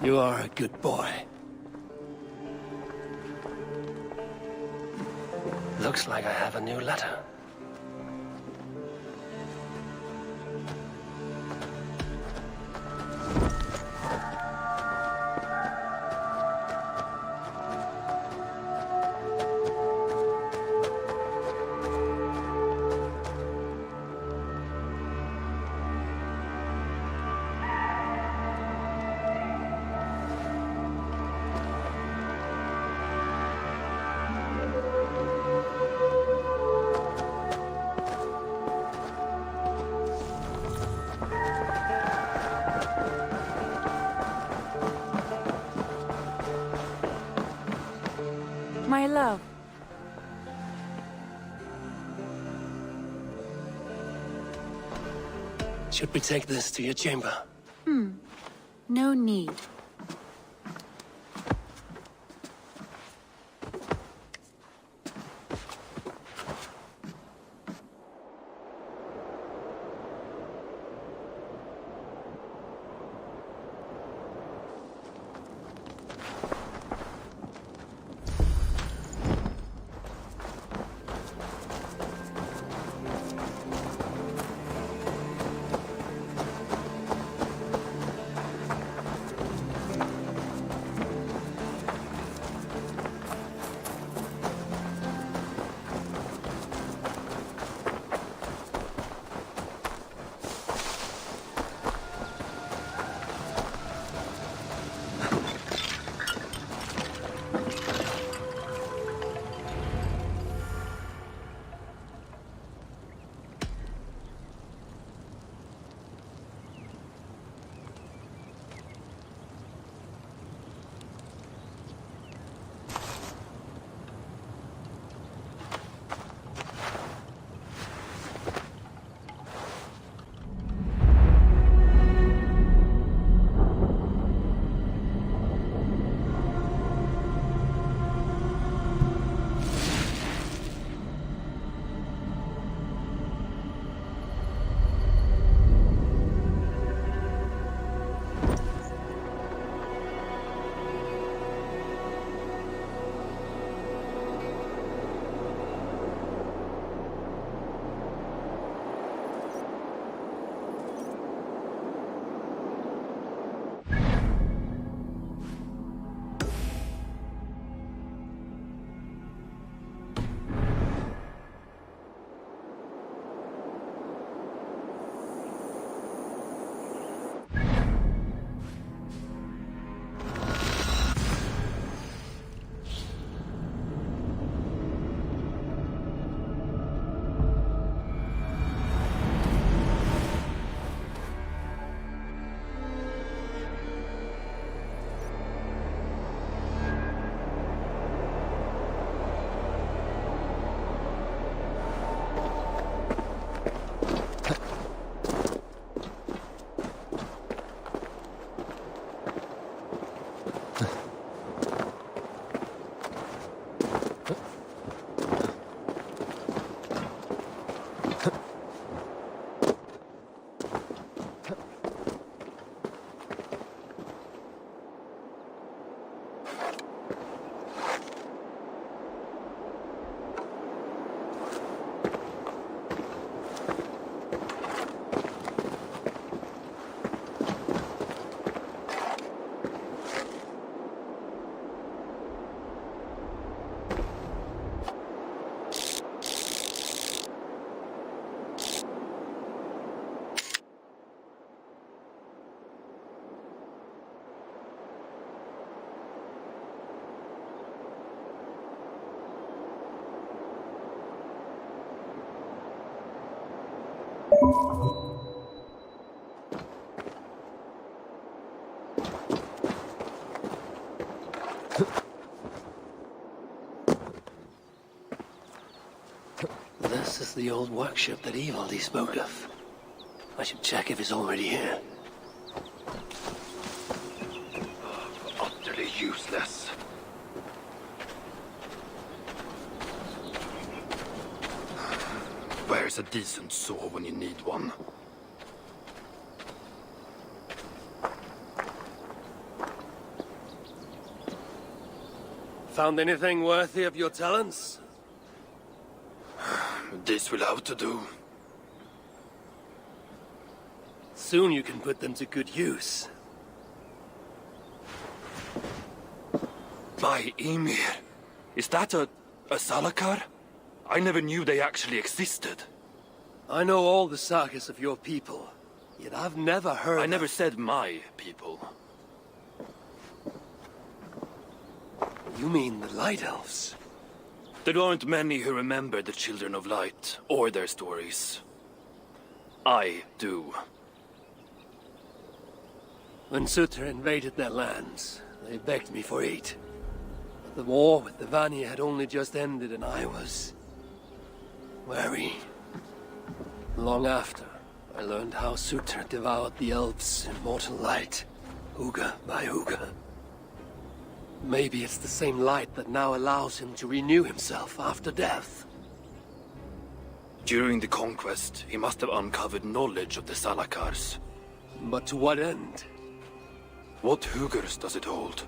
You are a good boy. Looks like I have a new letter. My love. Should we take this to your chamber? No need. This is the old workshop that Evaldi spoke of. I should check if it's already here. Utterly useless. Where's a decent saw when you need one? Found anything worthy of your talents? This will have to do. Soon you can put them to good use. By Ymir. Is that a Salakar? I never knew they actually existed. I know all the sagas of your people, yet I've never heard I never said my people. You mean the Light Elves? There aren't many who remember the Children of Light, or their stories. I do. When Sutter invaded their lands, they begged me for aid. But the war with the Vanir had only just ended and I was... wary. Long after, I learned how Sutter devoured the elves' immortal light, Huga by Huga. Maybe it's the same light that now allows him to renew himself after death. During the conquest, he must have uncovered knowledge of the Salakars. But to what end? What Hugers does it hold?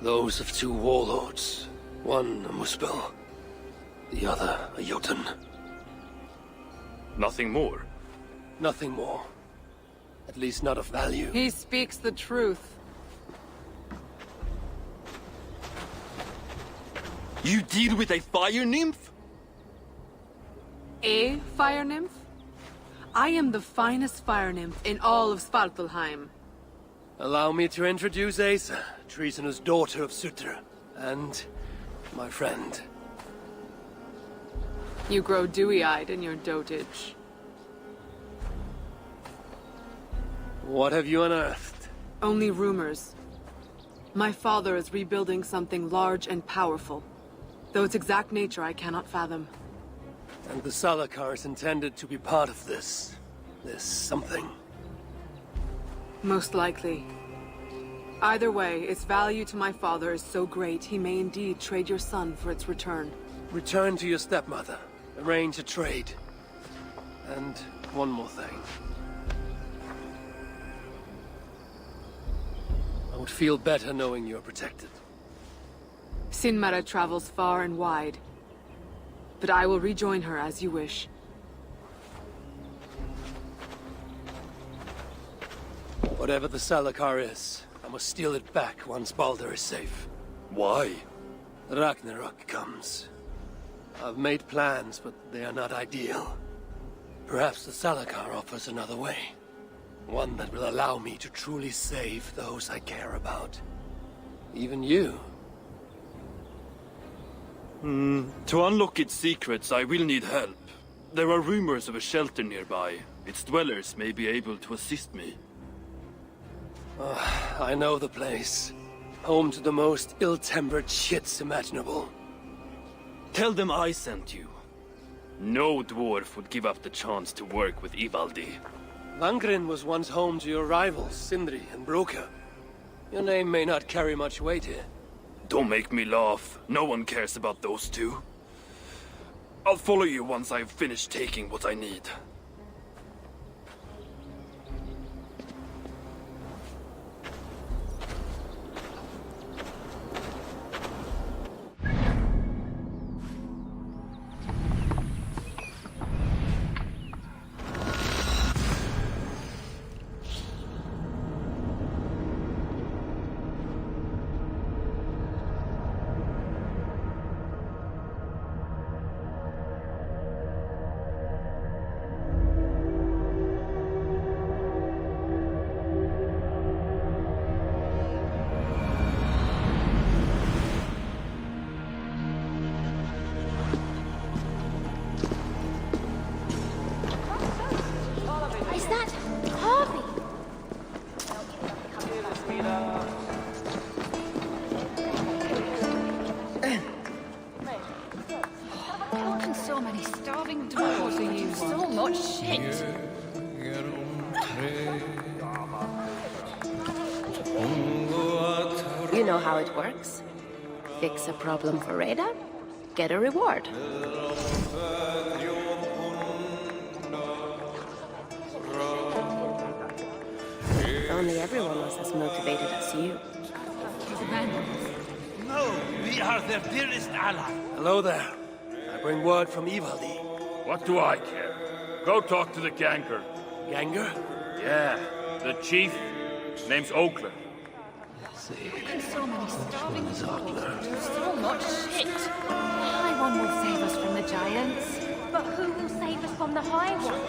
Those of two warlords. One a Muspel, the other a Jotun. Nothing more. Nothing more. At least not of value. He speaks the truth. You deal with a fire nymph? A fire nymph? I am the finest fire nymph in all of Svartalheim. Allow me to introduce Asa, treasonous daughter of Sutter, and my friend. You grow dewy-eyed in your dotage. What have you unearthed? Only rumors. My father is rebuilding something large and powerful, though its exact nature I cannot fathom. And the Salakar is intended to be part of this something. Most likely. Either way, its value to my father is so great he may indeed trade your son for its return. Return to your stepmother. Arrange a trade. And one more thing. I would feel better knowing you're protected. Sinmara travels far and wide, but I will rejoin her as you wish. Whatever the Salakar is, I must steal it back once Baldur is safe. Why? Ragnarok comes. I've made plans, but they are not ideal. Perhaps the Salakar offers another way. One that will allow me to truly save those I care about. Even you. To unlock its secrets, I will need help. There are rumors of a shelter nearby. Its dwellers may be able to assist me. I know the place. Home to the most ill-tempered shits imaginable. Tell them I sent you. No dwarf would give up the chance to work with Ivaldi. Vangrin was once home to your rivals, Sindri and Broka. Your name may not carry much weight here. Don't make me laugh. No one cares about those two. I'll follow you once I've finished taking what I need. Is that Harvey? Helping so many starving dwarves are you so much shit. You know how it works. Fix a problem for Radar, get a reward. If only everyone was as motivated as you. Oh, we are their dearest ally. Hello there. I bring word from Ivaldi. What do I care? Go talk to the Ganger. Ganger? Yeah, the chief. Name's Oakler. See. And so many starving One's people. Oakler. So much shit. The High One will save us from the giants. But who will save us from the High One?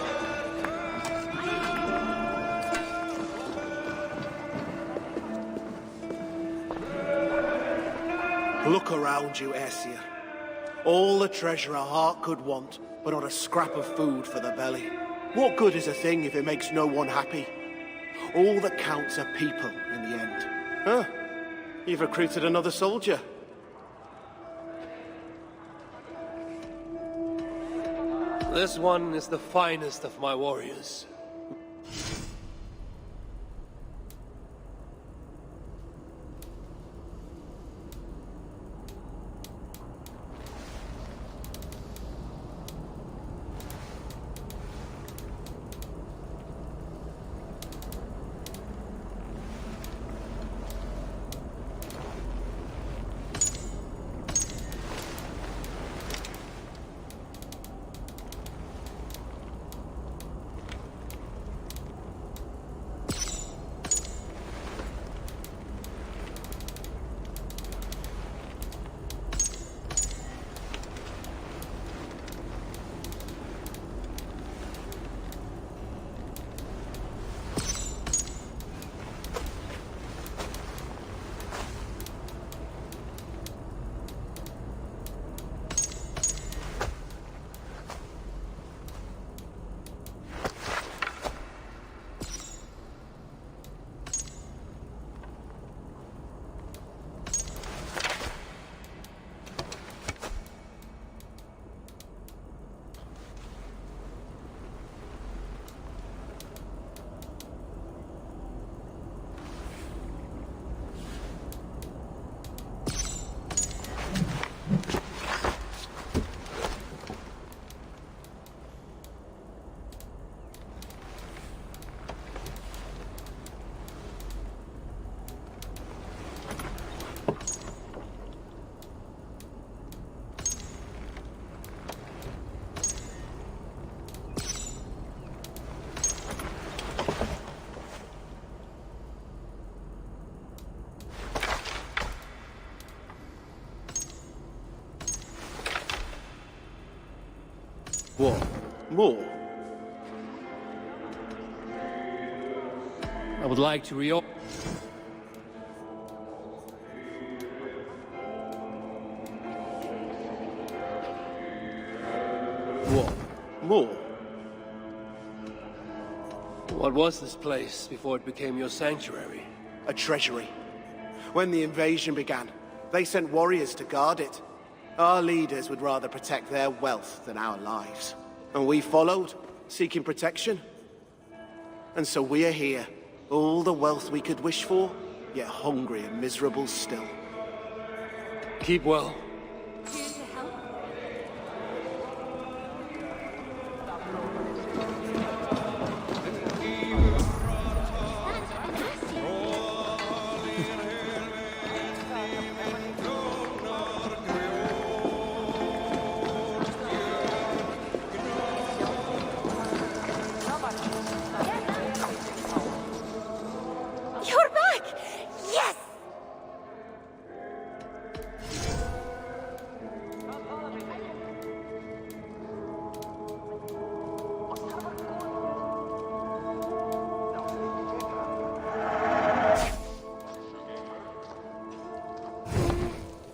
Look around you, Aesir. All the treasure a heart could want, but not a scrap of food for the belly. What good is a thing if it makes no one happy? All that counts are people in the end. Huh? You've recruited another soldier. This one is the finest of my warriors. What? More? I would like to reopen. What? More? What was this place before it became your sanctuary? A treasury. When the invasion began, they sent warriors to guard it. Our leaders would rather protect their wealth than our lives. And we followed, seeking protection. And so we are here, all the wealth we could wish for, yet hungry and miserable still. Keep well. You're back! Yes!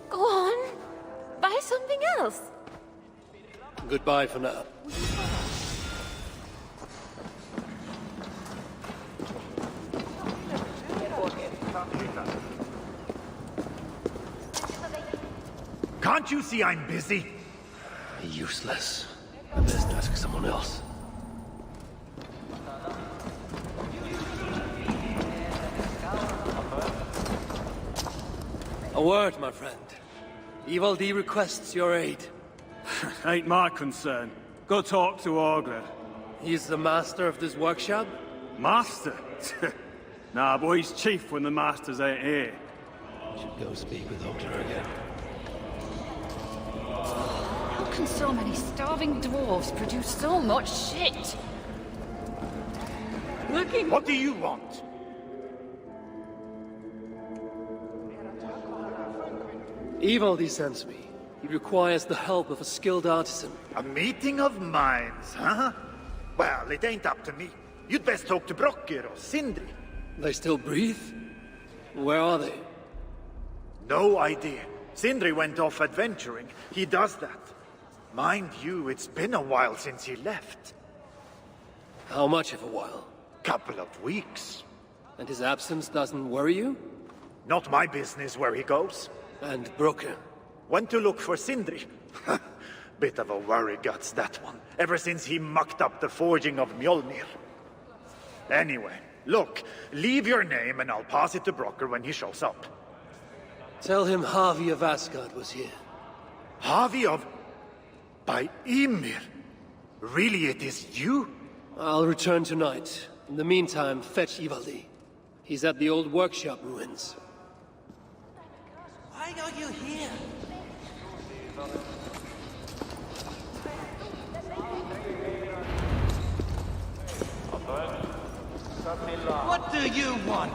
Go on. Buy something else. Goodbye for now. Can't you see I'm busy? Useless. I best ask someone else. A word, my friend. Ivaldi requests your aid. Ain't my concern. Go talk to Orgler. He's the master of this workshop? Master? Nah, boy, he's chief when the masters ain't here. Should go speak with Oakler again. How can so many starving dwarves produce so much shit? What do you want? Ivaldi sends me. He requires the help of a skilled artisan. A meeting of minds, huh? Well, it ain't up to me. You'd best talk to Brokkr or Sindri. They still breathe? Where are they? No idea. Sindri went off adventuring. He does that. Mind you, it's been a while since he left. How much of a while? Couple of weeks. And his absence doesn't worry you? Not my business where he goes. And Brokkr? Went to look for Sindri. Bit of a worry guts, that one. Ever since he mucked up the forging of Mjolnir. Anyway, look, leave your name and I'll pass it to Brokkr when he shows up. Tell him Harvey of Asgard was here. Harvey of... by Ymir? Really, it is you? I'll return tonight. In the meantime, fetch Ivaldi. He's at the old workshop ruins. Why are you here? What do you want?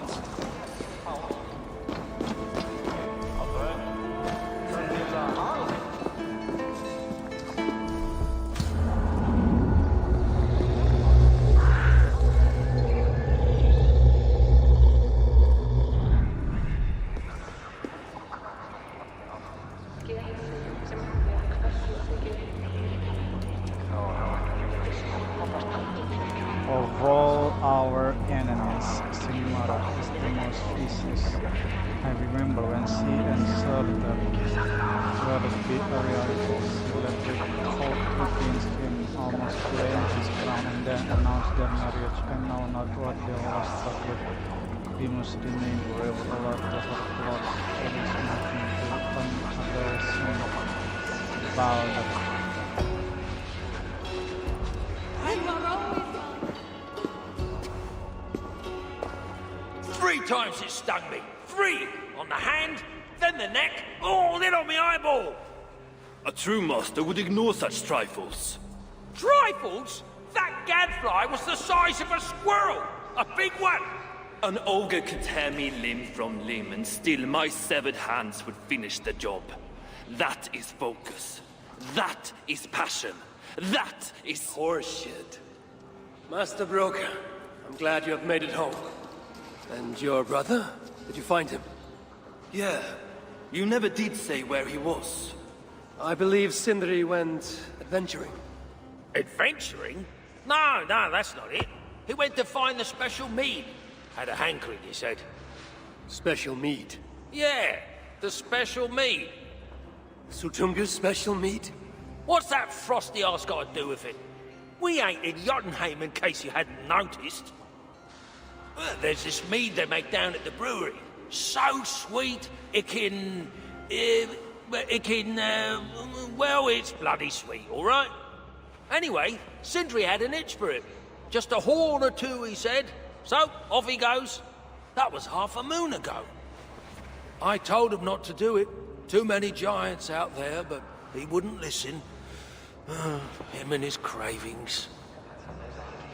Of all our enemies, Sigmara is the most vicious. I remember when she and Sölder were the big rivals, she let the cold against him, almost claimed his crown and then announced their marriage, and now not what they lost, but we must remain forever alert to her plots. There is nothing to another sin. Valhalla. Three times it stung me. 3! On the hand, then the neck, oh, then on my eyeball! A true master would ignore such trifles. Trifles? That gadfly was the size of a squirrel! A big one! An ogre could tear me limb from limb, and still my severed hands would finish the job. That is focus. That is passion. That is horseshit. Master Brokkr, I'm glad you have made it home. And your brother? Did you find him? Yeah. You never did say where he was. I believe Sindri went adventuring. Adventuring? No, that's not it. He went to find the special mead. Had a hankering, he said. Special mead? Yeah, the special mead. Sutunga's special mead? What's that frosty arse got to do with it? We ain't in Jotunheim, in case you hadn't noticed. Well, there's this mead they make down at the brewery. So sweet, well, it's bloody sweet, all right? Anyway, Sindri had an itch for it. Just a horn or two, he said. So, off he goes. That was half a moon ago. I told him not to do it. Too many giants out there, but he wouldn't listen. Him and his cravings.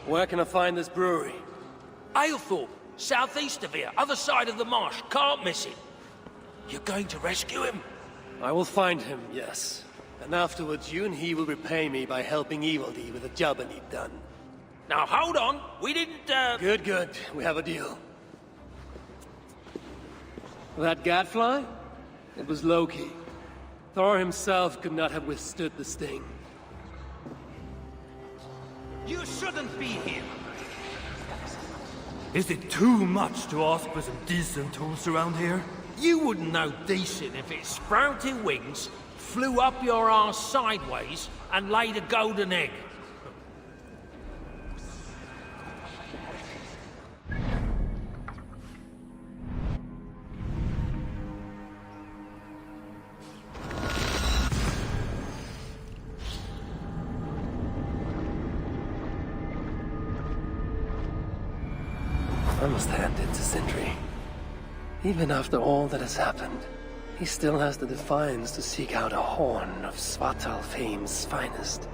Where can I find this brewery? Aylthorpe, southeast of here, other side of the marsh. Can't miss it. You're going to rescue him? I will find him, yes. And afterwards, you and he will repay me by helping Ivaldi with the job I need done. Now, hold on. We didn't, Good. We have a deal. That gadfly? It was Loki. Thor himself could not have withstood the sting. You shouldn't be here. Is it too much to ask for some decent tools around here? You wouldn't know decent if it sprouted wings, flew up your arse sideways, and laid a golden egg. I must hand it to Sindri. Even after all that has happened, he still has the defiance to seek out a horn of Svartalfheim's finest.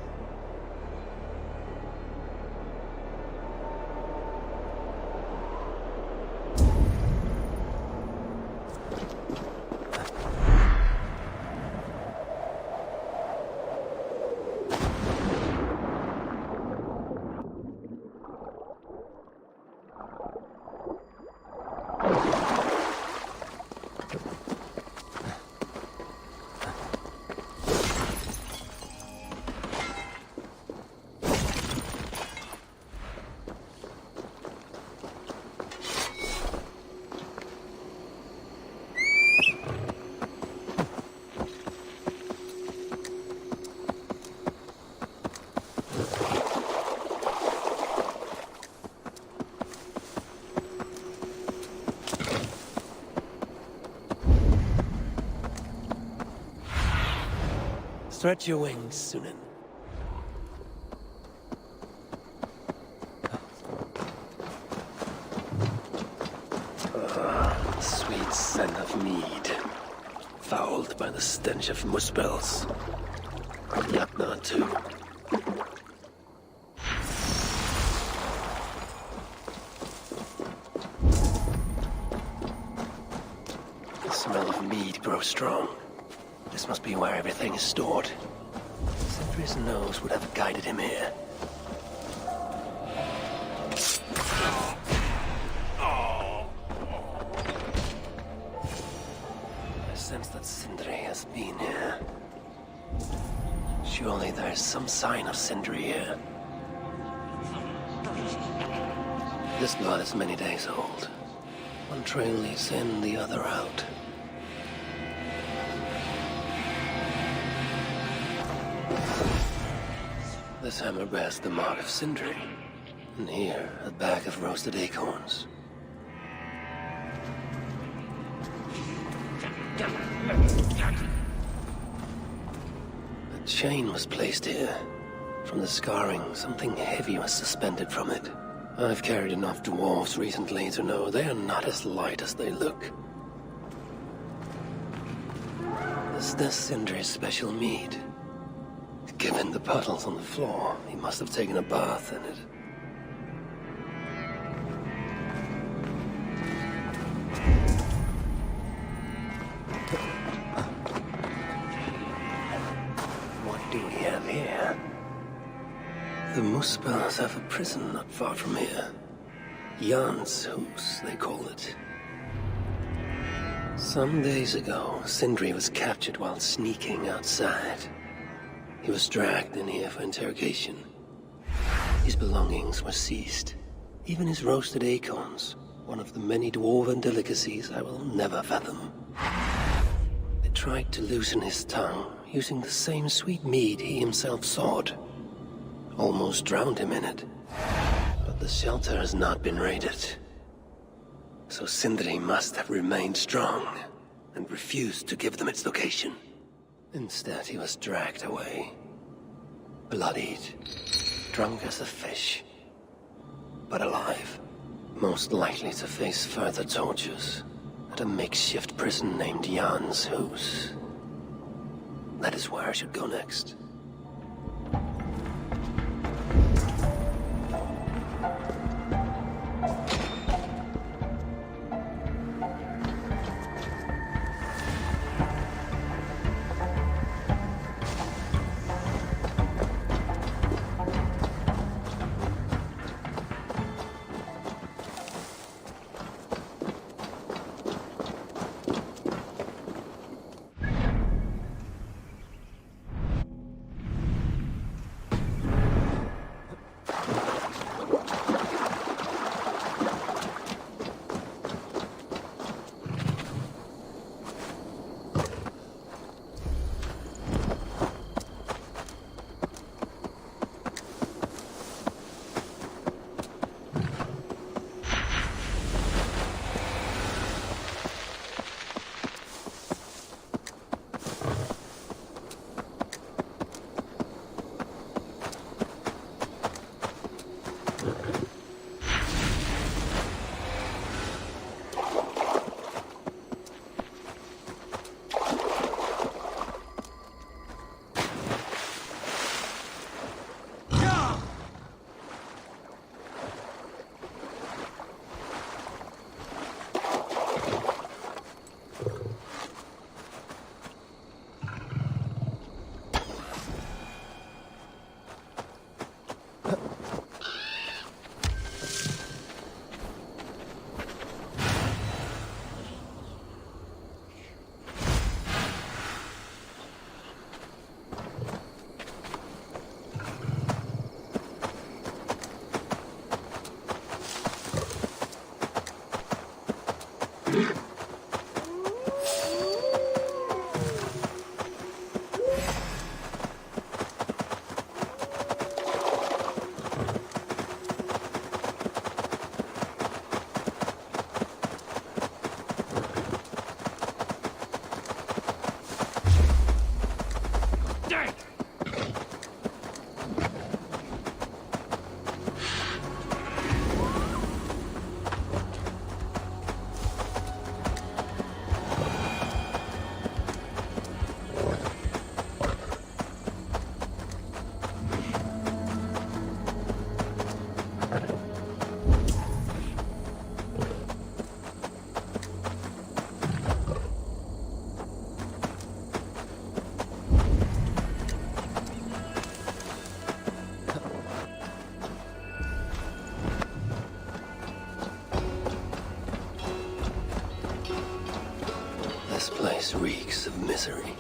Stretch your wings, Sunan. Sweet scent of mead, fouled by the stench of muspels. Ragnar too. The smell of mead grows strong. This must be where everything is stored. Sindri's nose would have guided him here. I sense that Sindri has been here. Surely there is some sign of Sindri here. This blood is many days old. One trail leads in, the other out. This hammer bears the mark of Sindri. And here, a bag of roasted acorns. A chain was placed here. From the scarring, something heavy was suspended from it. I've carried enough dwarves recently to know they are not as light as they look. Is this Sindri's special mead? Given the puddles on the floor, he must have taken a bath in it. What do we have here? The Muspels have a prison not far from here. Jan's Hus, they call it. Some days ago, Sindri was captured while sneaking outside. He was dragged in here for interrogation. His belongings were seized. Even his roasted acorns, one of the many dwarven delicacies I will never fathom. They tried to loosen his tongue, using the same sweet mead he himself sought. Almost drowned him in it. But the shelter has not been raided. So Sindri must have remained strong, and refused to give them its location. Instead, he was dragged away. Bloodied. Drunk as a fish. But alive. Most likely to face further tortures at a makeshift prison named Jan's Hus. That is where I should go next. dead! This place reeks of misery.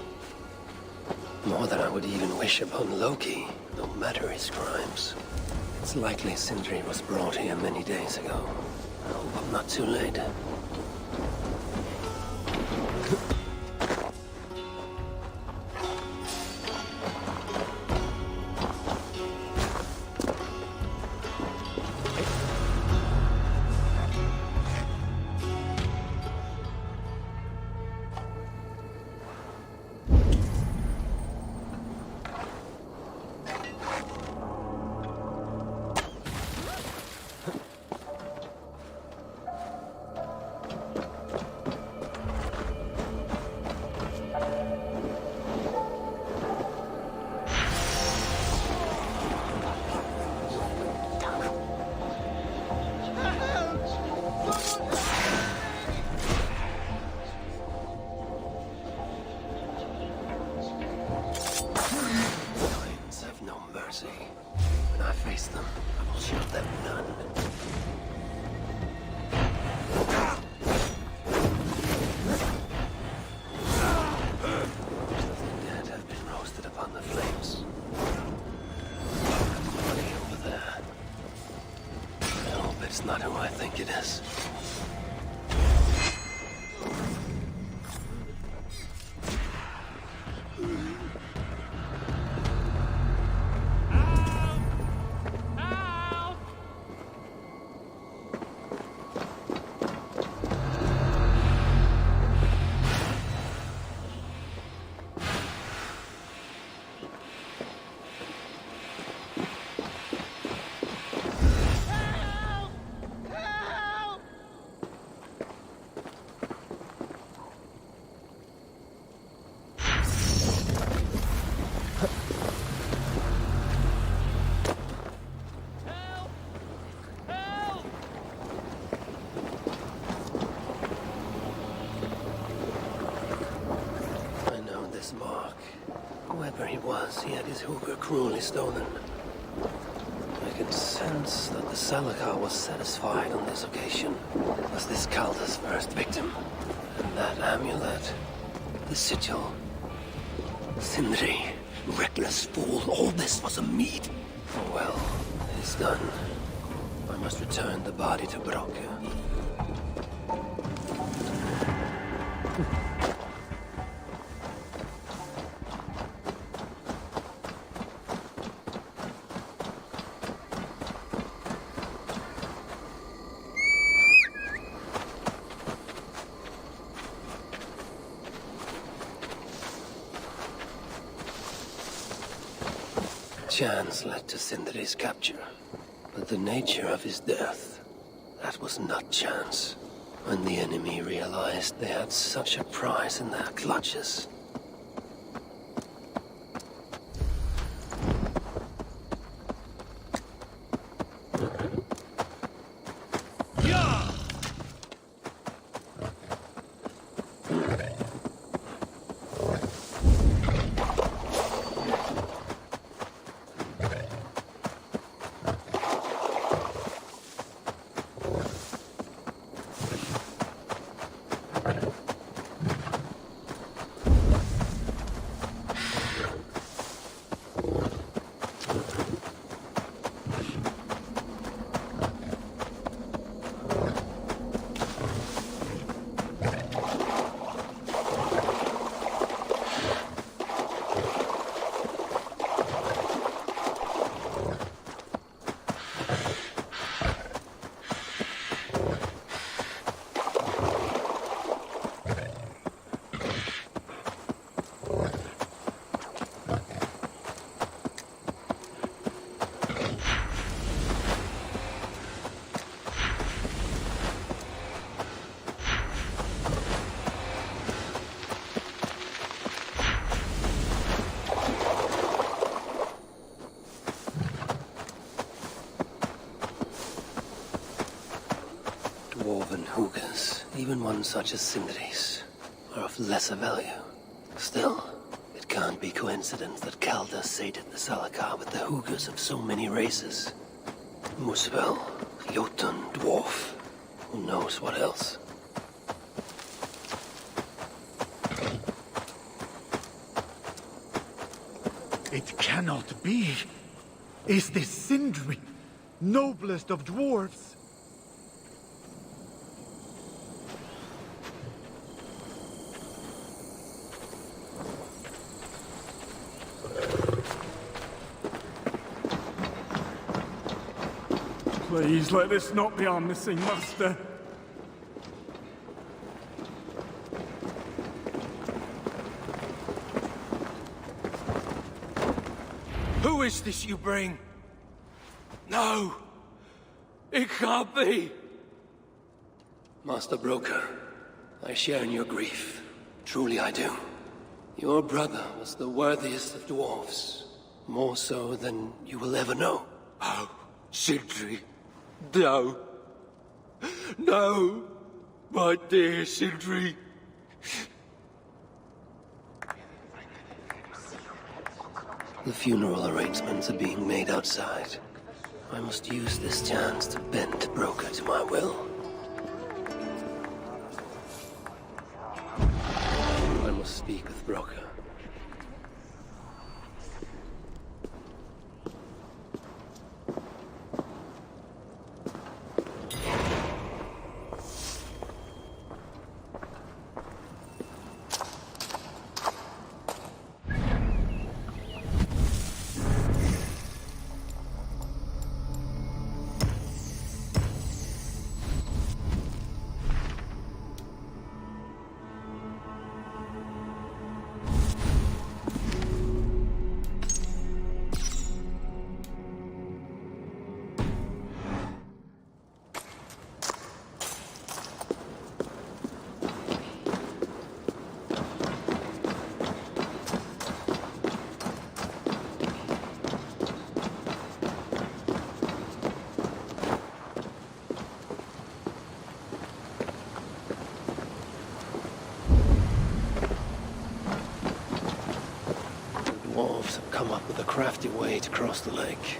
More than I would even wish upon Loki, no matter his crimes. It's likely Sindri was brought here many days ago. I hope I'm not too late. When I face them, I will show them none. The dead have been roasted upon the flames. Somebody over there. I hope it's not who I think it is. Mark. Whoever he was, he had his hooker cruelly stolen. I can sense that the Salakar was satisfied on this occasion. Was this Kalda's first victim? And that amulet, the sigil. Sindri, reckless fool, all this was a meat. Oh well, it is done. I must return the body to Brocke. Chance led to Sindri's capture, but the nature of his death, that was not chance. When the enemy realized they had such a prize in their clutches, Even one such as Sindri's are of lesser value. Still, it can't be coincidence that Kalda sated the Salakar with the Hugers of so many races. Muspel, Jotun, Dwarf, who knows what else? It cannot be. Is this Sindri, noblest of dwarves? Please let this not be our missing master. Who is this you bring? No! It can't be! Master Broker, I share in your grief. Truly I do. Your brother was the worthiest of dwarves. More so than you will ever know. Oh, Sindri. No. No! My dear Sindri. The funeral arrangements are being made outside. I must use this chance to bend Broker to my will. I must speak with Broker. Dwarves have come up with a crafty way to cross the lake.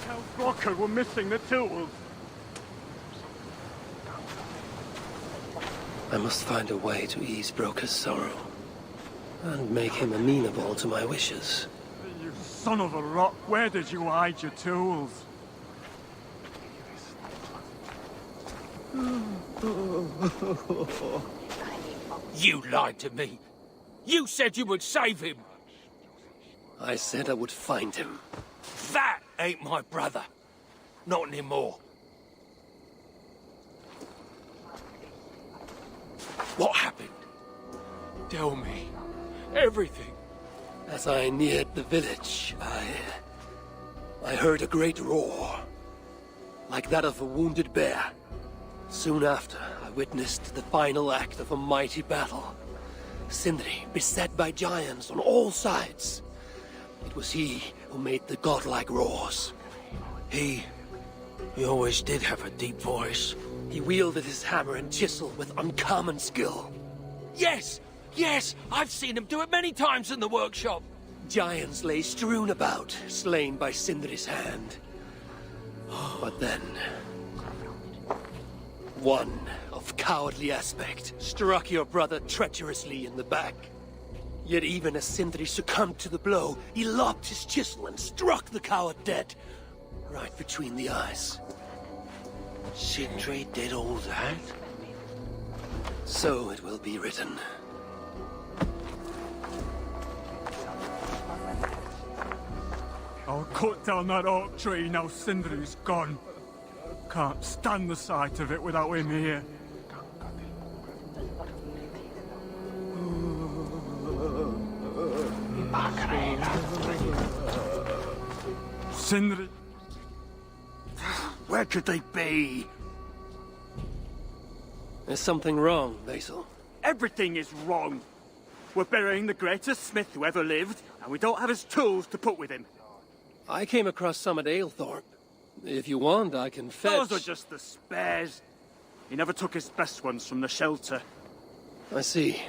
Tell Brocker we're missing the tools. I must find a way to ease Broker's sorrow, and make him amenable to my wishes. You son of a rock, where did you hide your tools? You lied to me. You said you would save him. I said I would find him. That ain't my brother. Not anymore. What happened? Tell me. Everything. As I neared the village, I heard a great roar, like that of a wounded bear. Soon after, I witnessed the final act of a mighty battle. Sindri beset by giants on all sides. It was he who made the godlike roars. He always did have a deep voice. He wielded his hammer and chisel with uncommon skill. Yes! Yes! I've seen him do it many times in the workshop. Giants lay strewn about, slain by Sindri's hand. But then, one of cowardly aspect struck your brother treacherously in the back. Yet even as Sindri succumbed to the blow, he lopped his chisel and struck the coward dead, right between the eyes. Sindri did all that? So it will be written. I'll cut down that oak tree now Sindri's gone. Can't stand the sight of it without him here. Sindri. Where could they be? There's something wrong, Basil. Everything is wrong. We're burying the greatest smith who ever lived, and we don't have his tools to put with him. I came across some at Aylthorpe. If you want, I can fetch... Those are just the spares. He never took his best ones from the shelter. I see.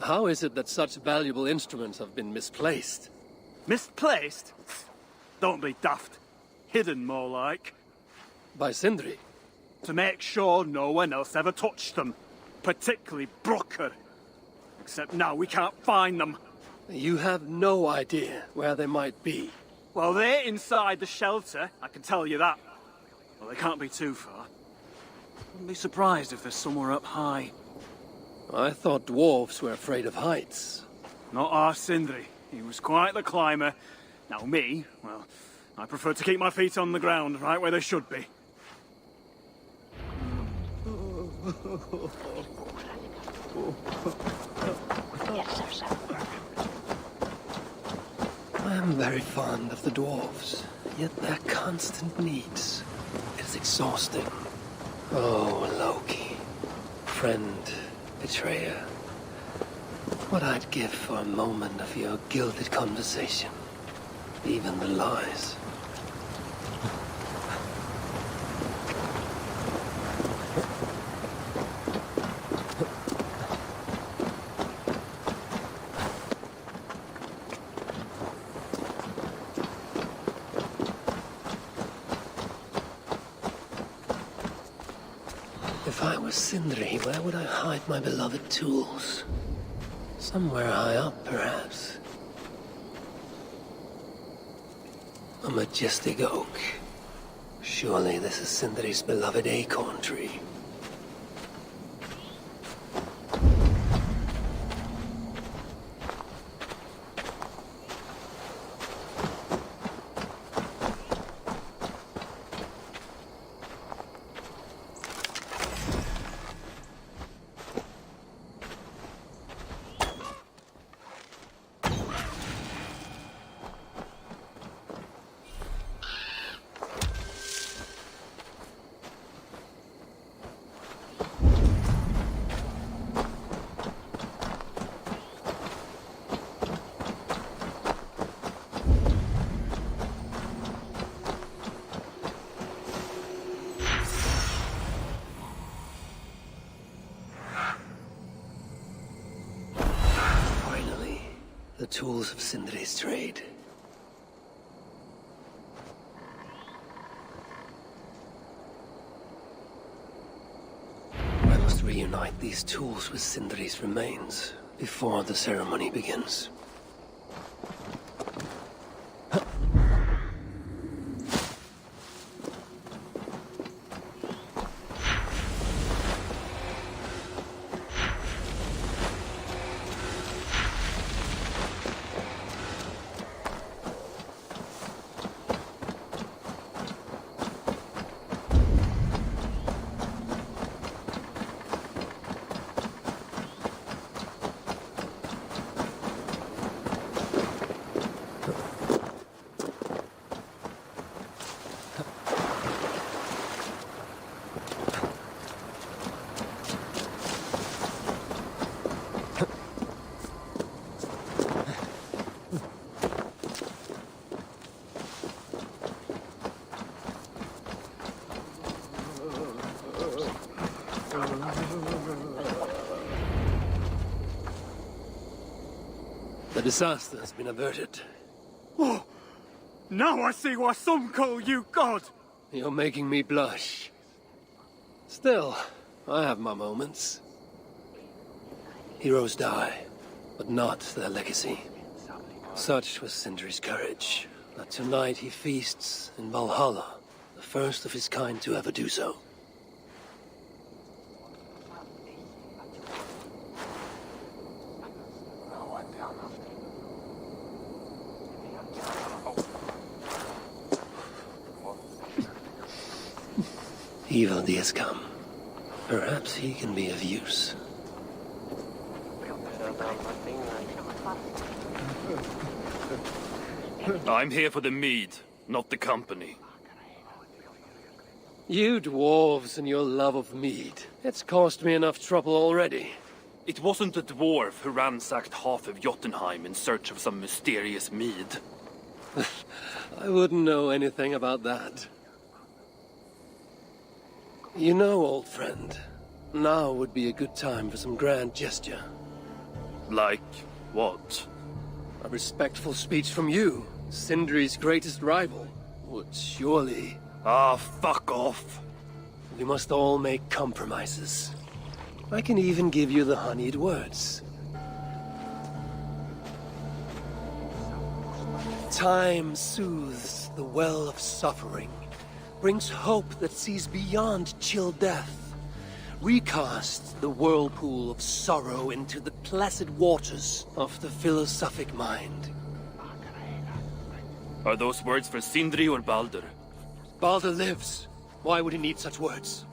How is it that such valuable instruments have been misplaced? Misplaced? Don't be daft. Hidden, more like. By Sindri? To make sure no one else ever touched them. Particularly Brooker. Except now we can't find them. You have no idea where they might be. Well, they're inside the shelter, I can tell you that. Well, they can't be too far. Wouldn't be surprised if they're somewhere up high. I thought dwarves were afraid of heights. Not our Sindri. He was quite the climber. Now me, well, I prefer to keep my feet on the ground, right where they should be. I am very fond of the dwarves, yet their constant needs. It is exhausting. Oh, Loki. Friend, betrayer. What I'd give for a moment of your gilded conversation. Even the lies. If I were Sindri, where would I hide my beloved tools? Somewhere high up, perhaps. A majestic oak. Surely this is Sindri's beloved acorn tree. The tools of Sindri's trade. I must reunite these tools with Sindri's remains before the ceremony begins. The disaster has been averted. Oh, now I see why some call you God. You're making me blush. Still, I have my moments. Heroes die, but not their legacy. Such was Sindri's courage, that tonight he feasts in Valhalla, the first of his kind to ever do so. Evil has come. Perhaps he can be of use. I'm here for the mead. not the company. You dwarves and your love of mead. It's caused me enough trouble already. It wasn't a dwarf who ransacked half of Jotunheim in search of some mysterious mead. I wouldn't know anything about that. You know, old friend, now would be a good time for some grand gesture. Like what? A respectful speech from you, Sindri's greatest rival, would surely... Ah, fuck off. We must all make compromises. I can even give you the honeyed words. Time soothes the well of suffering, brings hope that sees beyond chill death, recasts the whirlpool of sorrow into the placid waters of the philosophic mind. Are those words for Sindri or Baldur? Baldur lives. Why would he need such words?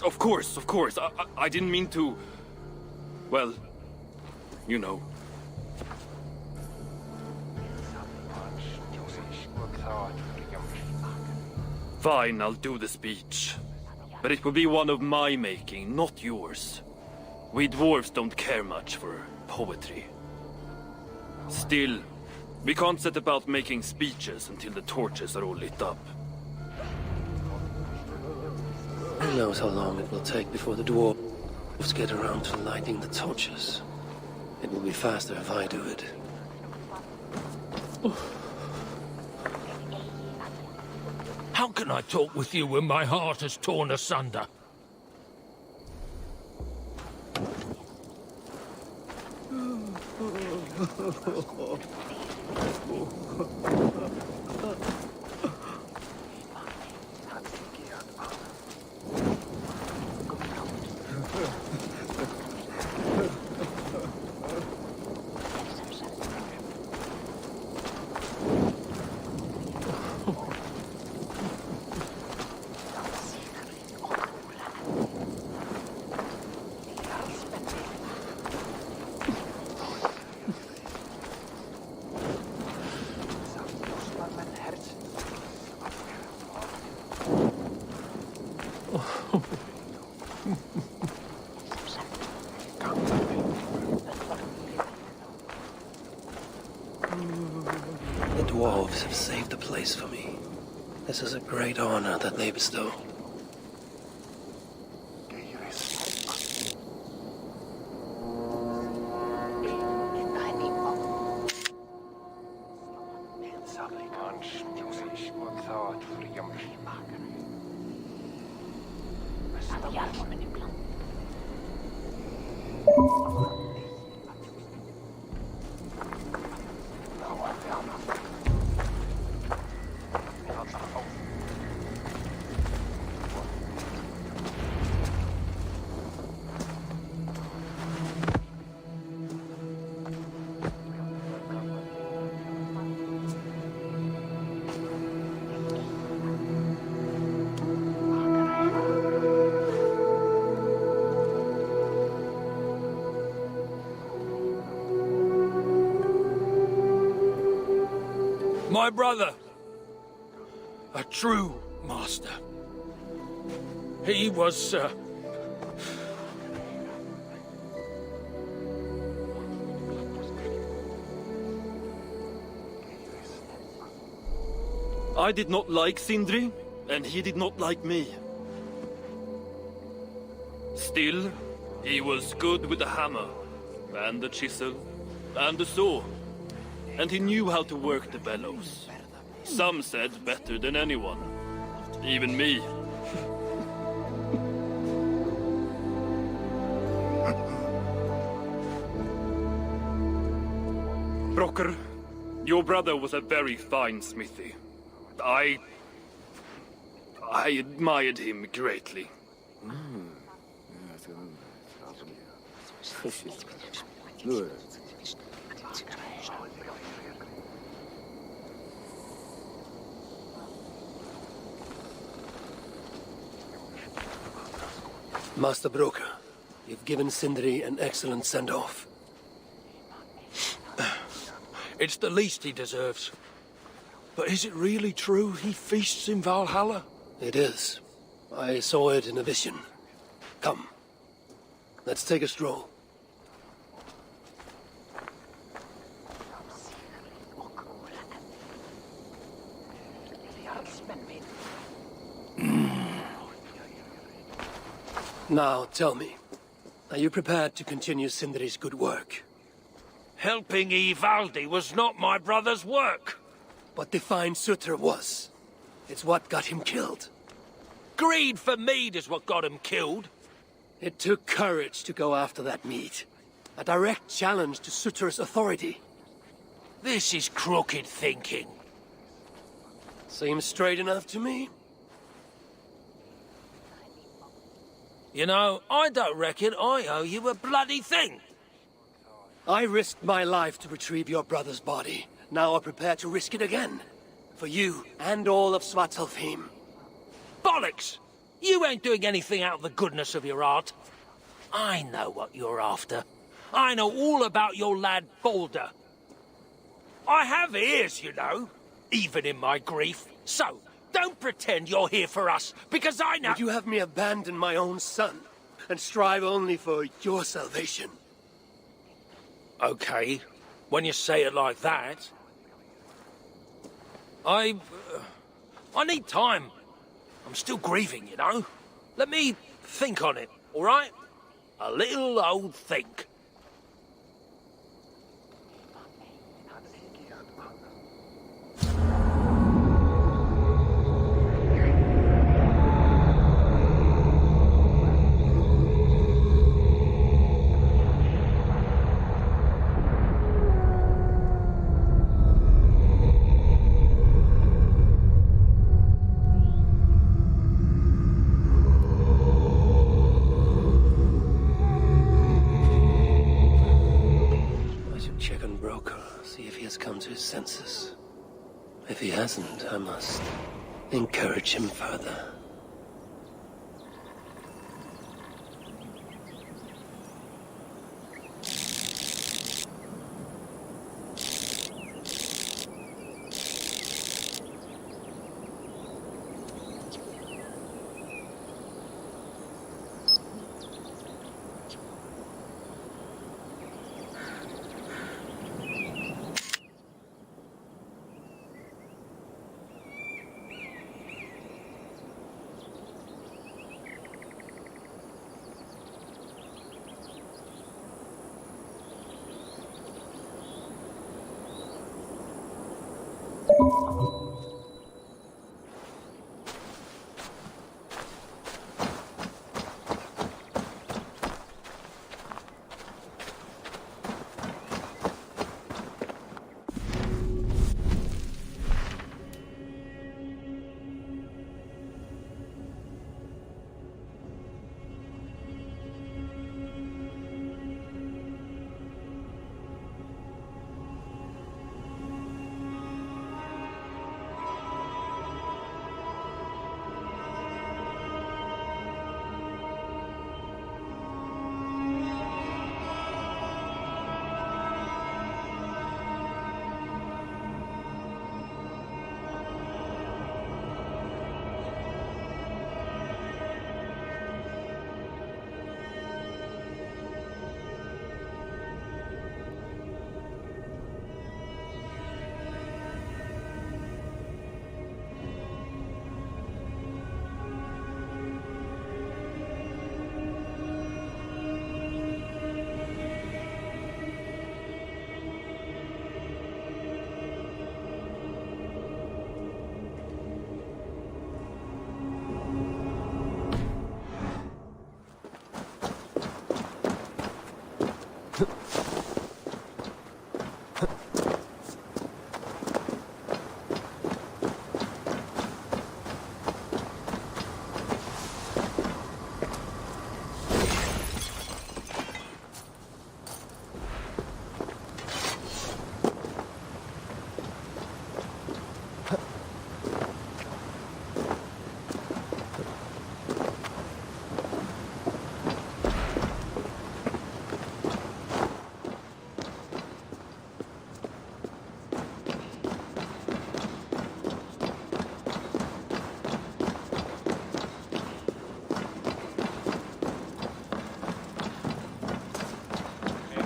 Of course, of course. I didn't mean to... Well, you know. Fine, I'll do the speech. But it will be one of my making, not yours. We dwarves don't care much for poetry. Still, we can't set about making speeches until the torches are all lit up. Who knows how long it will take before the dwarves get around to lighting the torches. It will be faster if I do it. How can I talk with you when my heart is torn asunder? The dwarves have saved the place for me. This is a great honor that they bestow. My brother. A true master. He was, I did not like Sindri, and he did not like me. Still, he was good with the hammer, and the chisel, and the saw. And he knew how to work the bellows. Some said better than anyone. Even me. Brocker, your brother was a very fine smithy. I admired him greatly. Master Broker, you've given Sindri an excellent send-off. it's the least he deserves. But is it really true he feasts in Valhalla? It is. I saw it in a vision. Come. Let's take a stroll. Now, tell me, are you prepared to continue Sindri's good work? Helping Ivaldi was not my brother's work. But to find Sutter was. It's what got him killed. Greed for mead is what got him killed. It took courage to go after that mead. A direct challenge to Sutter's authority. This is crooked thinking. Seems straight enough to me. You know, I don't reckon I owe you a bloody thing. I risked my life to retrieve your brother's body. Now I'm prepared to risk it again. For you and all of Svartalfheim. Bollocks! You ain't doing anything out of the goodness of your heart. I know what you're after. I know all about your lad Balder. I have ears, you know, even in my grief. So, don't pretend you're here for us, because I know— Would you have me abandon my own son, and strive only for your salvation? Okay, when you say it like that. I need time. I'm still grieving, you know. Let me think on it, all right? A little old think. Come to his senses. If he hasn't, I must encourage him further.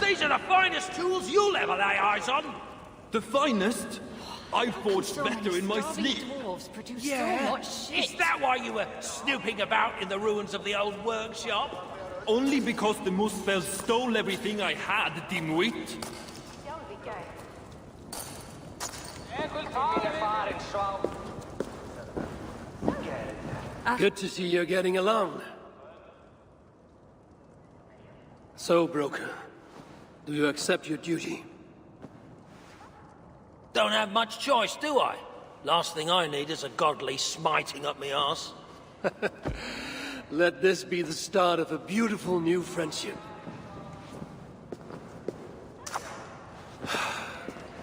these are the finest tools you'll ever lay eyes on. The finest? I forged So many better in my starving sleep. dwarves produce so much shit. Is that why you were snooping about in the ruins of the old workshop? Only because the Muspel stole everything I had, dimwit. Good to see you're getting along. So, broker, do you accept your duty? Don't have much choice, do I? Last thing I need is a godly smiting up me arse. Let this be the start of a beautiful new friendship.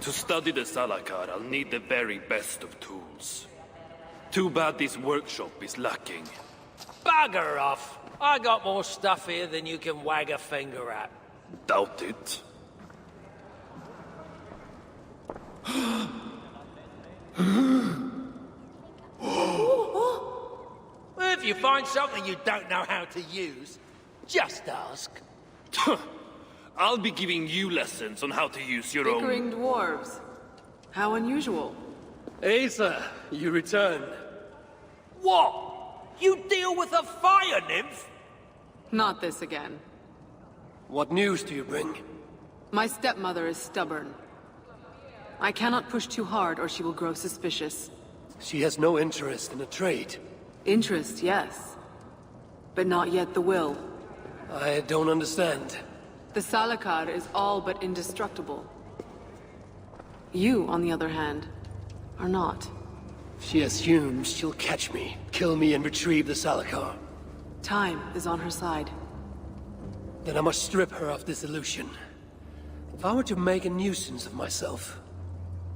To study the Salakar, I'll need the very best of tools. Too bad this workshop is lacking. Bugger off! I got more stuff here than you can wag a finger at. Doubt it. If you find something you don't know how to use, just ask. I'll be giving you lessons on how to use your Bickering dwarves. How unusual. Asa, you returned. What? You deal with a fire nymph? Not this again. What news do you bring? My stepmother is stubborn. I cannot push too hard or she will grow suspicious. She has no interest in a trade. Interest, yes. But not yet the will. I don't understand. The Salakar is all but indestructible. You, on the other hand, are not. She assumes she'll catch me, kill me, and retrieve the Salakar. Time is on her side. Then I must strip her of this illusion. If I were to make a nuisance of myself,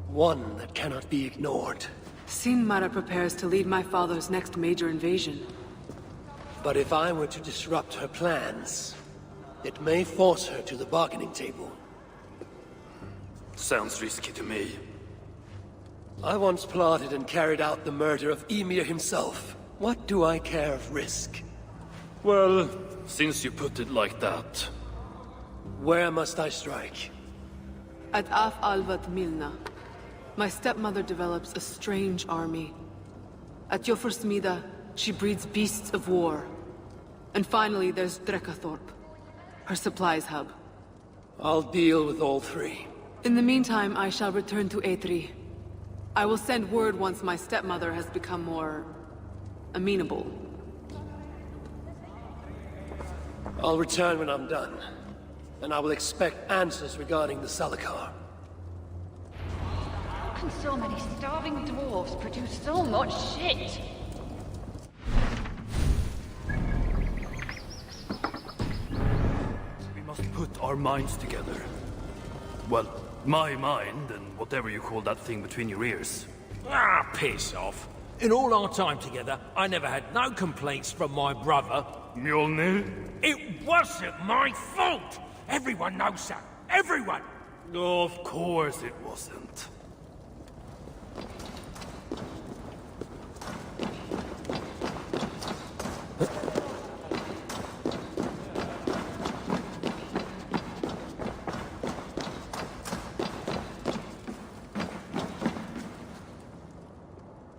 one that cannot be ignored. Sinmara prepares to lead my father's next major invasion. But if I were to disrupt her plans, it may force her to the bargaining table. Sounds risky to me. I once plotted and carried out the murder of Ymir himself. What do I care of risk? Well, since you put it like that... Where must I strike? At Af Alvat Milna, my stepmother develops a strange army. At Jofursmida, she breeds beasts of war. And finally, there's Drekathorp, her supplies hub. I'll deal with all three. In the meantime, I shall return to Aetri. I will send word once my stepmother has become more... amenable. I'll return when I'm done. And I will expect answers regarding the Salakar. How can so many starving dwarves produce so much shit? We must put our minds together. Well, my mind and whatever you call that thing between your ears. Ah, piss off. In all our time together, I never had no complaints from my brother. Mjolnir? It wasn't my fault! Everyone knows that. Everyone! Of course it wasn't.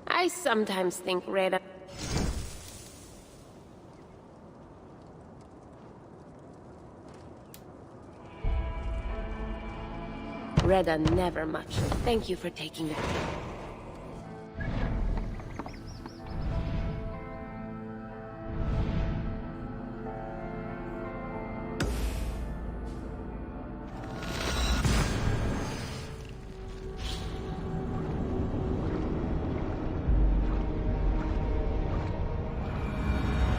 I sometimes think Reda... Reda never much. Thank you for taking the time.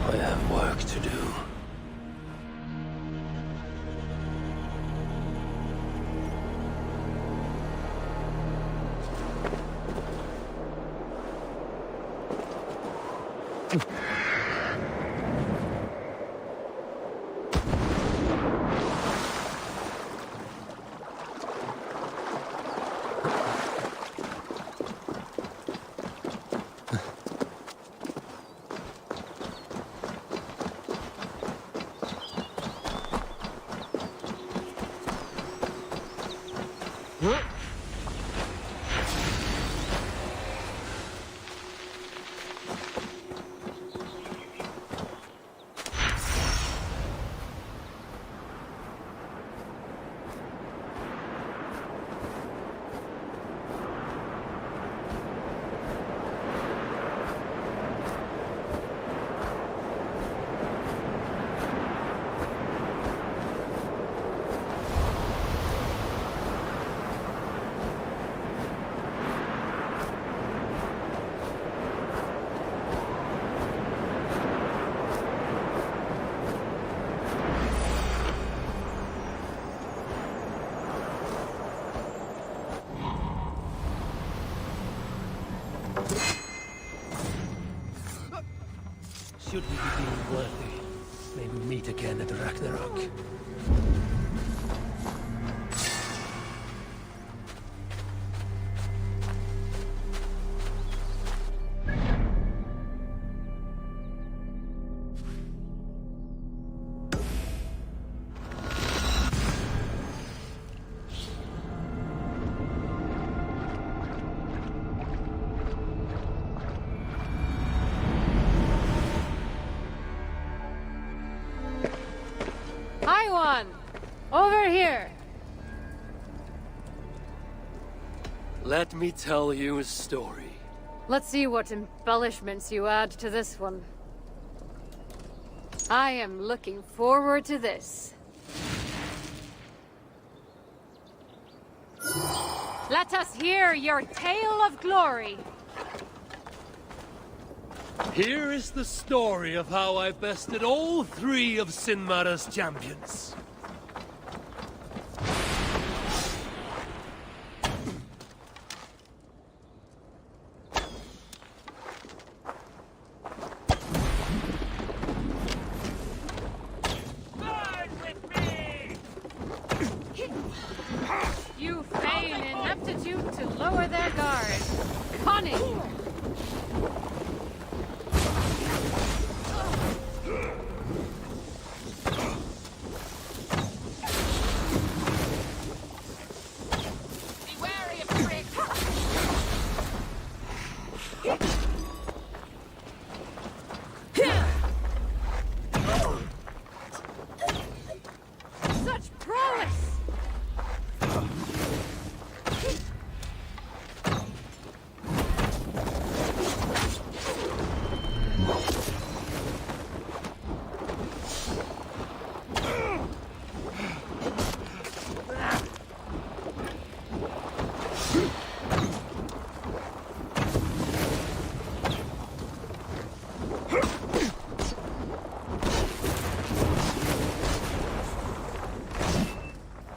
I have work to do. Should we be feeling worthy, may we meet again at Ragnarok. Over here! Let me tell you a story. Let's see what embellishments you add to this one. I am looking forward to this. Let us hear your tale of glory. Here is the story of how I bested all 3 of Sinmara's champions. You feign ineptitude to lower their guard. Cunning!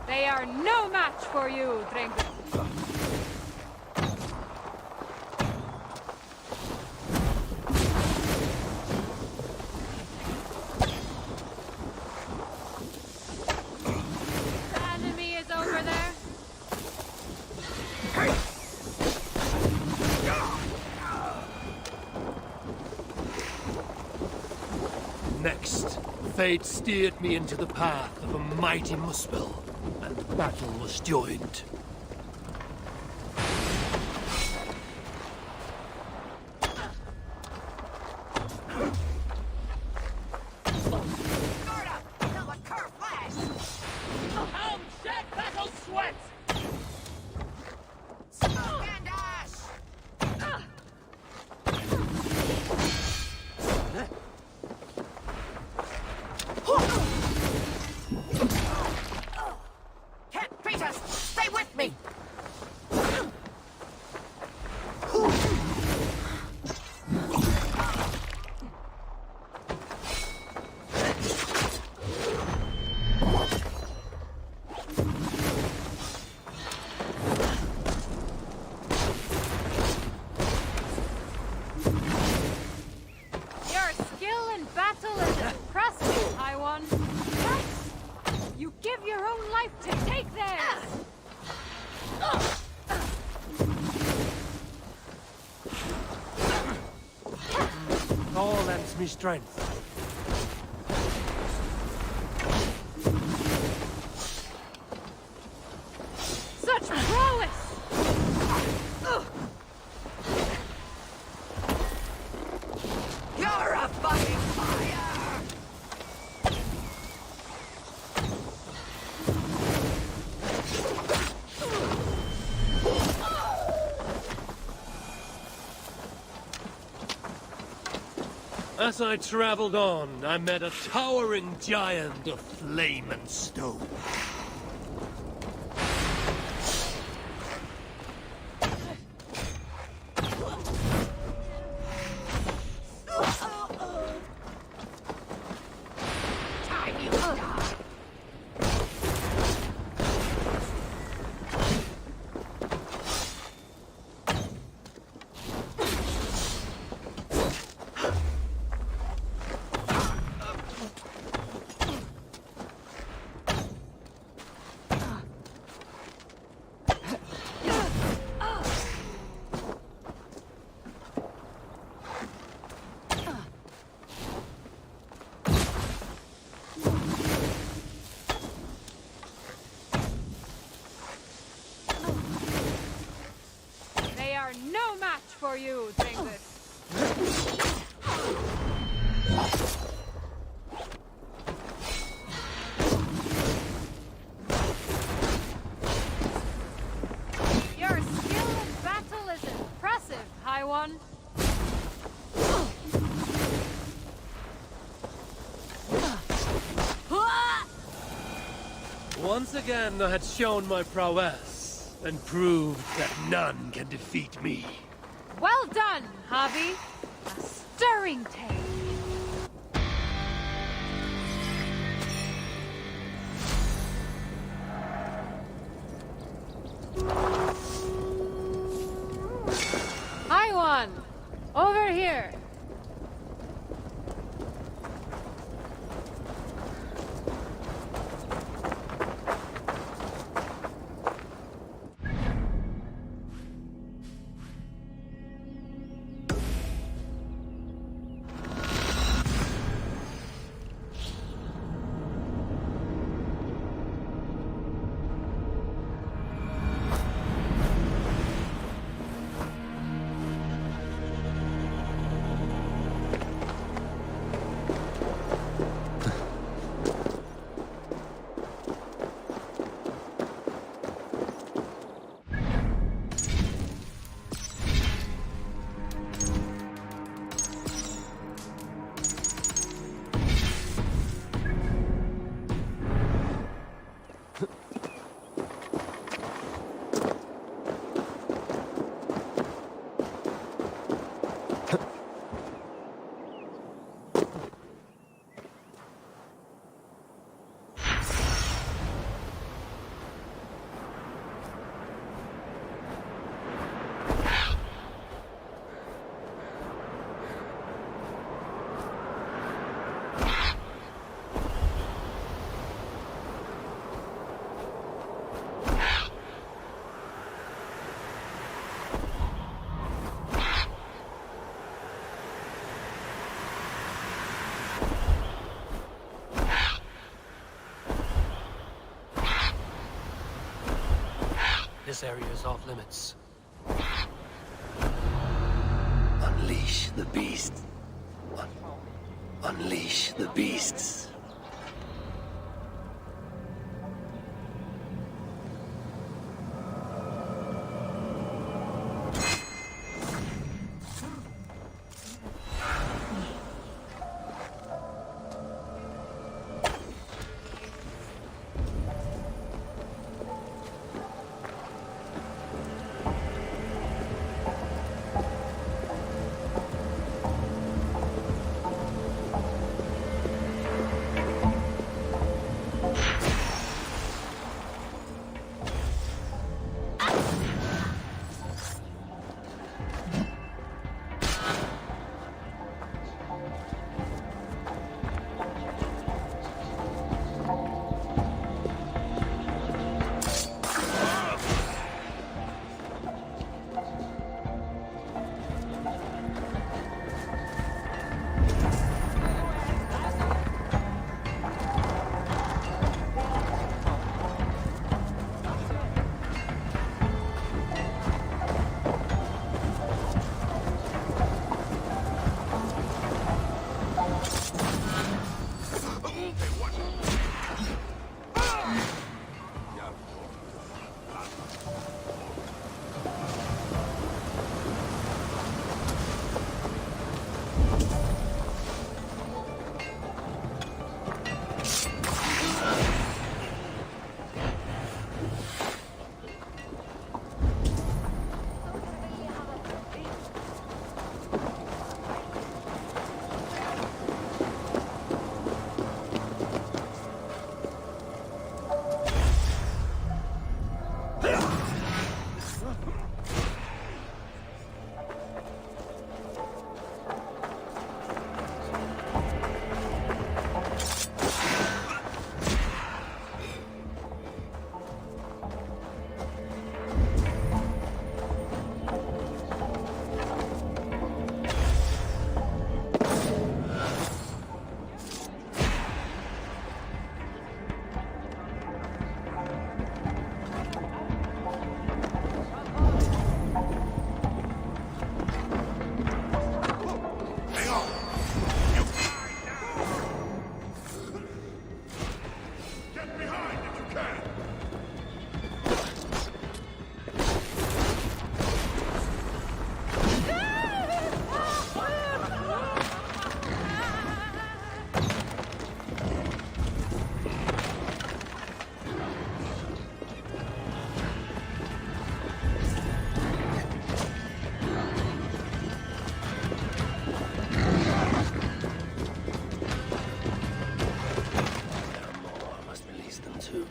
They are no match for you, Drengur. The enemy is over there. Next, fate steered me into the path of a mighty Muspel, and battle was joined. All lends me strength. Such As I traveled on, I met a towering giant of flame and stone. They are no match for you, Dingus. Your skill in battle is impressive, High One. Once again, I had shown my prowess, and proved that none can defeat me. Well done, Hobby. A stirring tale. High One! Over here! This area is off limits. Unleash the beast. Unleash the beasts. too.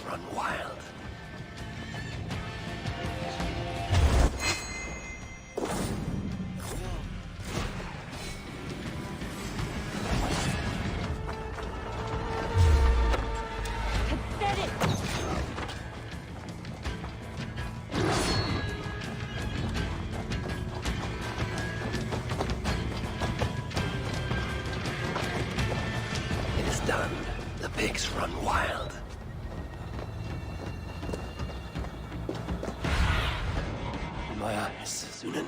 Run wild. It is done. The pigs run wild. My eyes, Sunan.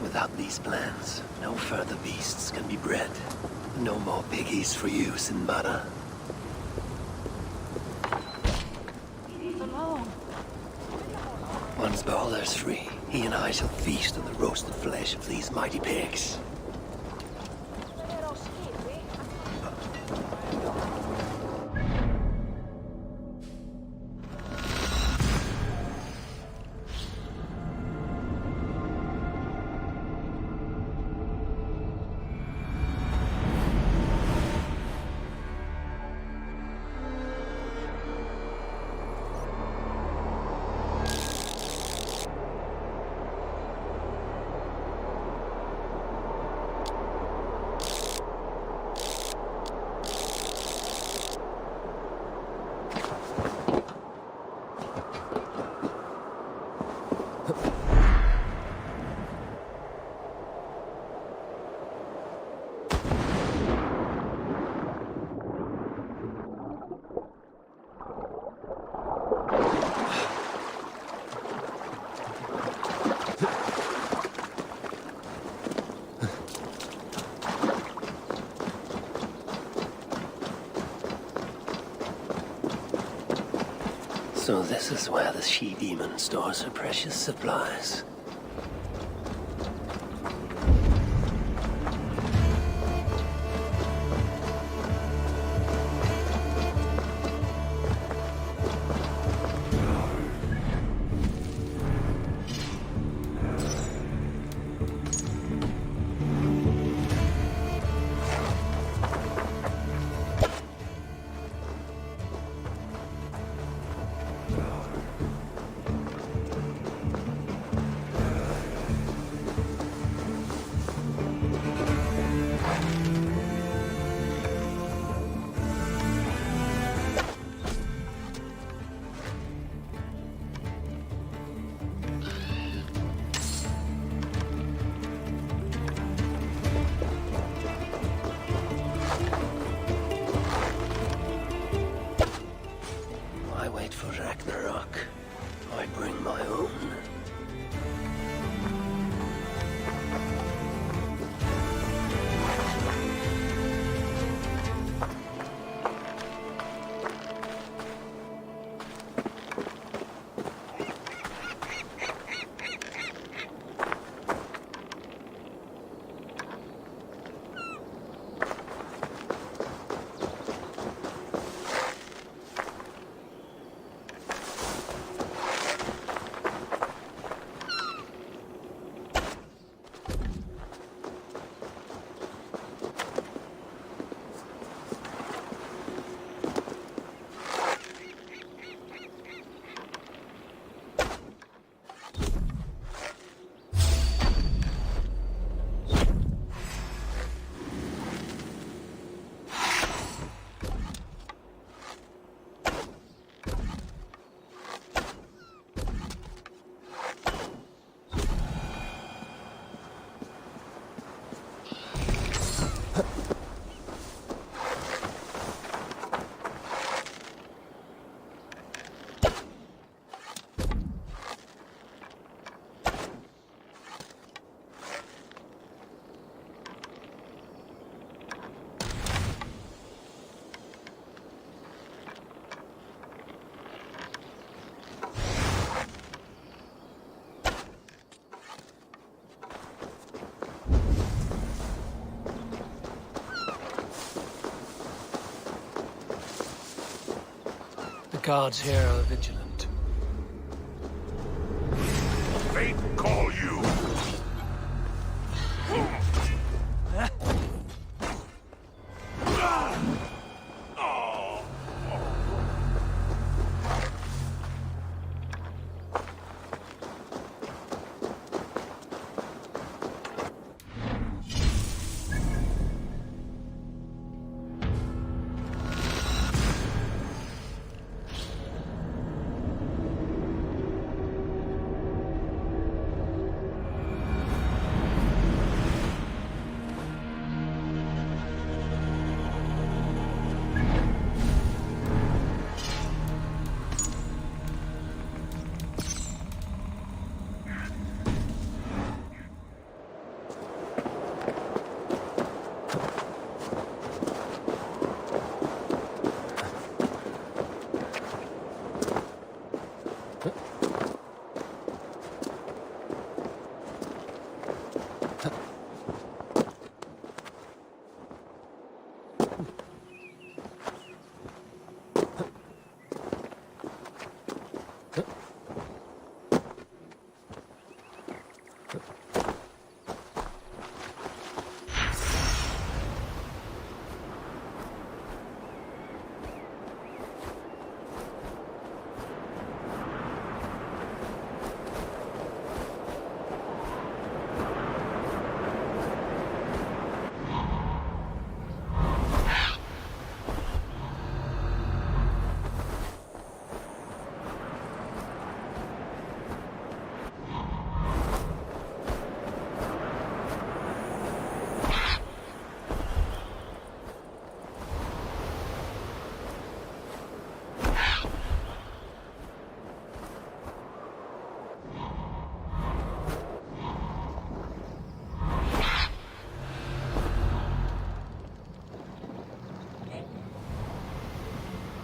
Without these plans, no further beasts can be bred. No more piggies for you, Sinbad. Once Balder's free, he and I shall feast on the roasted flesh of these mighty pigs. So this is where the she-demon stores her precious supplies. guards here are vigilant. Fate call you.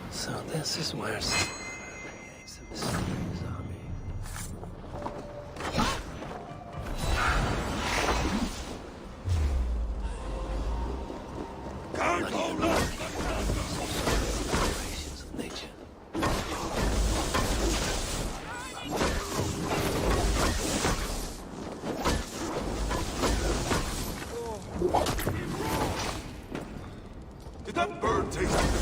So this is where creates a mysterious army. Operations of nature. Did that bird taste the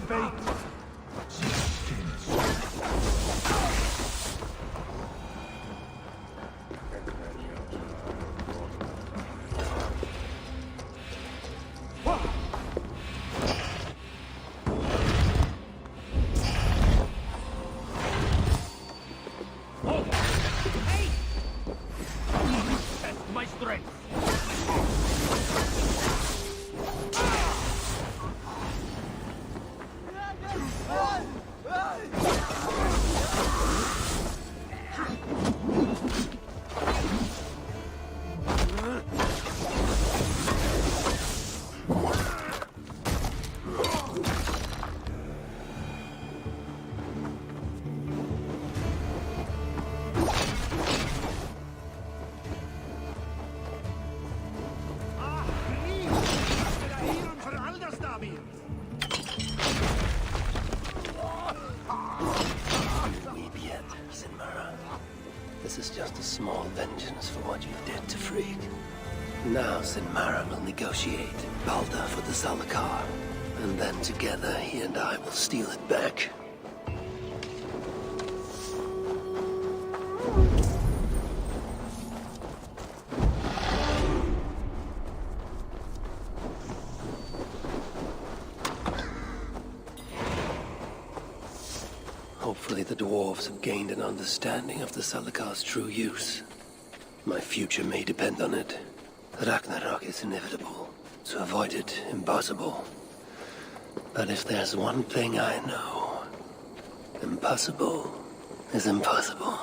fate. My strength. This is just a small vengeance for what you did to Frigg. Now Sinmara will negotiate Balder for the Zalakar, and then together he and I will steal it back. Hopefully the dwarves have gained an understanding of the Zalakar's true use. My future may depend on it. Ragnarok is inevitable. To avoid it, impossible. But if there's one thing I know, impossible is impossible.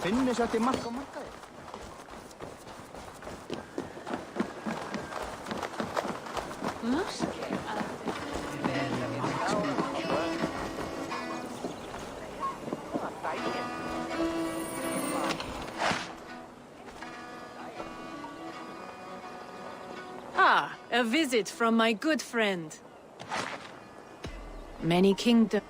finnur sér til mark á markaði. Ah, a visit from my good friend. Many kingdoms.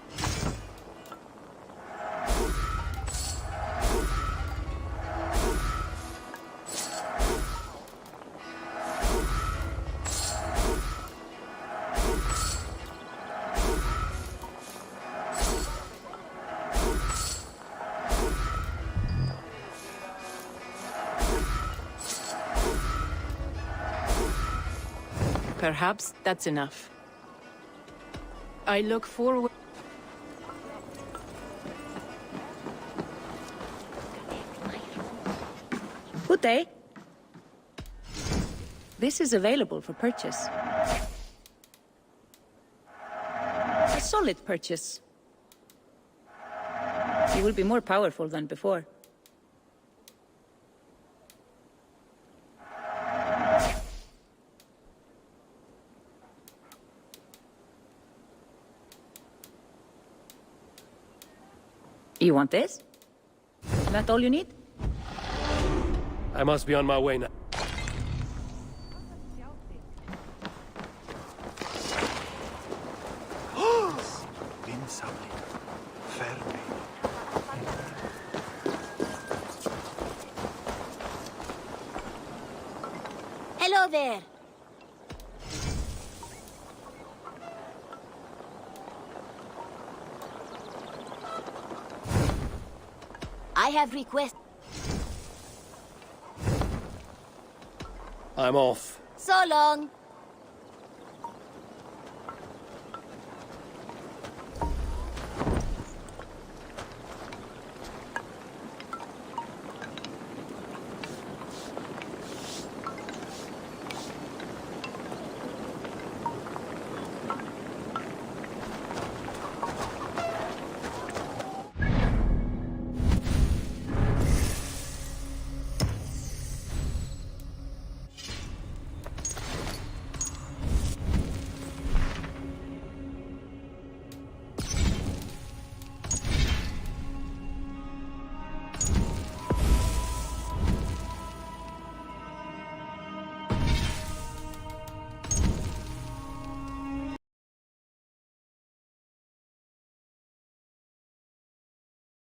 Perhaps that's enough. I look forward. Good day. This is available for purchase. A solid purchase. You will be more powerful than before. You want this? That all you need? I must be on my way now. Vindsamling. Fermi. Hello there. I have request. I'm off. So long.